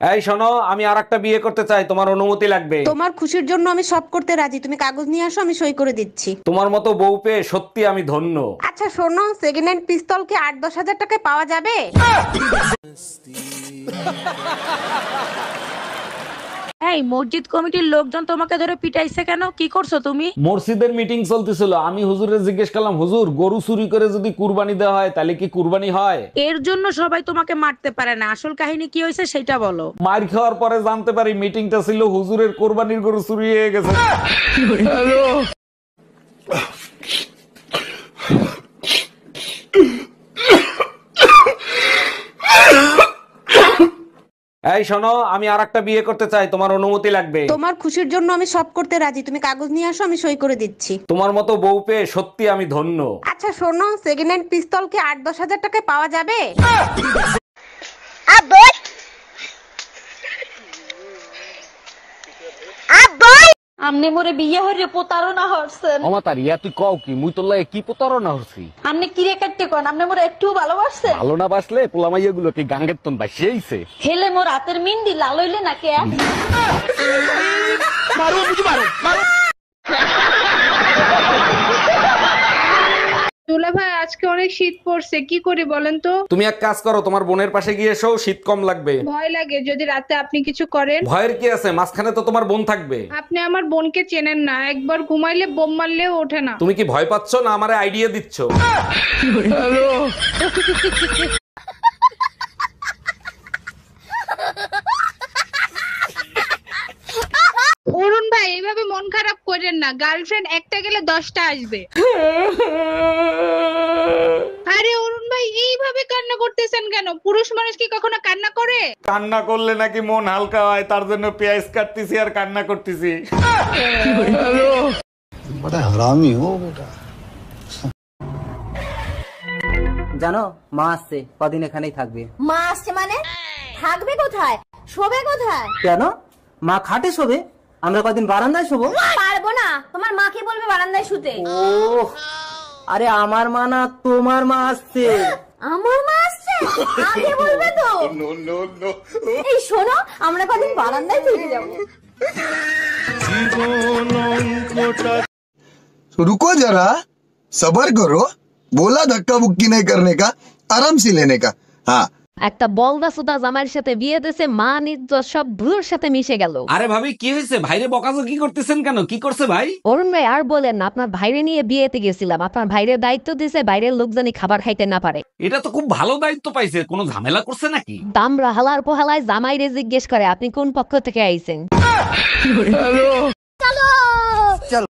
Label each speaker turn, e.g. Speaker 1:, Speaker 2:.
Speaker 1: এই শোনো, আমি আরেকটা বিয়ে করতে চাই, তোমার অনুমতি লাগবে।
Speaker 2: তোমার খুশির জন্য আমি সব করতে রাজি, তুমি কাগজ নিয়ে আসো, আমি সই করে দিচ্ছি।
Speaker 1: তোমার মতো বউ পেয়ে সত্যি আমি ধন্য।
Speaker 2: আচ্ছা শোনো, সেকেন্ড হ্যান্ড পিস্তল কি 8-10 হাজার টাকায় পাওয়া যাবে?
Speaker 3: এই মসজিদ কমিটির লোকজন তোমাকে ধরে পিটাইছে কেন? কি করছো তুমি?
Speaker 1: মসজিদের মিটিং চলতেছিল, আমি হুজুরে জিজ্ঞেস করলাম, হুজুর গরু চুরি করে যদি কুরবানি দেওয়া হয় তাহলে কি কুরবানি হয়?
Speaker 3: এর জন্য সবাই তোমাকে মারতে পারে না, আসল কাহিনী কি হয়েছে সেটা বলো।
Speaker 1: মার খাওয়ার পরে জানতে পারি মিটিংটা ছিল হুজুরের কোরবানির গরু চুরি হয়ে গেছে। এই শোনো, আমি আরেকটা বিয়ে করতে চাই, তোমার অনুমতি লাগবে।
Speaker 2: তোমার খুশির জন্য আমি সব করতে রাজি, তুমি কাগজ নিয়ে আসো, আমি সই করে দিচ্ছি।
Speaker 1: তোমার মতো বউ পেয়ে সত্যি আমি ধন্য।
Speaker 2: আচ্ছা শোনো, সেকেন্ড হ্যান্ড পিস্তল কি 8-10 হাজার টাকায় পাওয়া যাবে?
Speaker 4: আমনে মোরে বিয়ে হইরে প্রতারণা হরছেন।
Speaker 1: অমাতার ইয়া তুই কও কি, মুই তোর লাগে কি প্রতারণা হচ্ছি?
Speaker 4: আমনে কিরে কাটতে কোন আমনে মোরে একটু ভালোবাসছেন?
Speaker 1: ভালো না বাসলে পোলামাইয়া গুলো কি গাঙ্গের তন বাসিয়েছে?
Speaker 4: হেলে মোর হাতের মিন্দি লাল হইলে নাকি
Speaker 5: দুলা ভাই, আজকে অনেক শীত পড়ছে, কি করি বলেন তো?
Speaker 1: তুমি এক কাজ করো, তোমার বোনের পাশে গিয়ে এসো, শীত কম লাগবে।
Speaker 5: ভয় লাগে যদি রাতে আপনি কিছু করেন।
Speaker 1: ভয়ের কি আছে, মাঝখানে তো তোমার বোন থাকবে।
Speaker 5: আপনি আমার বোনকে চেনেন না, একবার ঘুমাইলে বোম মারলেও ওঠে না।
Speaker 1: তুমি কি ভয় পাচ্ছ না আমারে আইডিয়া দিচ্ছ?
Speaker 5: অরুণ ভাই, এইভাবে মন খারাপ করেন না, গার্লফ্রেন্ড একটা গেলে 10টা আসবে। আরে অরুণ ভাই, এইভাবে কান্না করতেছেন কেন? পুরুষ মানুষ কি কখনো কান্না করে?
Speaker 1: কান্না করলে নাকি মন হালকা হয়, তার জন্য পেঁয়াজ কাটতেছি আর কান্না করতেছি।
Speaker 6: बड़ा हरामी हो बेटा।
Speaker 7: জানো মা আসছে, কদিন এখানেই থাকবে।
Speaker 8: মা আসছে মানে? থাকবে কোথায়? শোবে কোথায়?
Speaker 7: কেন? মা খাটে শোবে, আমরা কদিন বারান্দায় শোবো।
Speaker 8: পারবো না, তোমার মাকে বলবে বারান্দায় শুতে।
Speaker 7: ও আরে আমার মা না, তোমার মা আসছে।
Speaker 8: আমার মা আসছে? আগে বলবে তো। এই শোনো, আমরা কদিন বারান্দায় থেকে যাবো।
Speaker 6: तो रुको जरा, सबर करो, बोला धक्का बुक्की नहीं करने का, आराम से लेने का। हाँ
Speaker 9: একটা বলদা সুদা জামাইয়ের সাথে বিয়ে দিয়েছে, মা ইজ্জত সব ভুলোর সাথে মিশে গেল।
Speaker 1: আরে ভাবি কি হয়েছে? ভাইরে বকাঝকি করতেছেন কেন? কি করছে ভাই?
Speaker 9: অরুণ ভাই আর বলেন না, আপনার ভাইরে নিয়ে বিয়েতে গেছিলাম, আপনার ভাইরের দায়িত্ব দিয়েছে বাইরের লোক জানি খাবার খাইতে না পারে।
Speaker 1: এটা তো খুব ভালো দায়িত্ব পাইছে, কোনো ঝামেলা করছে নাকি?
Speaker 9: দামরা হালার পোহালায় জামাইরে জিজ্ঞেস করে আপনি কোন পক্ষ থেকে আইছেন।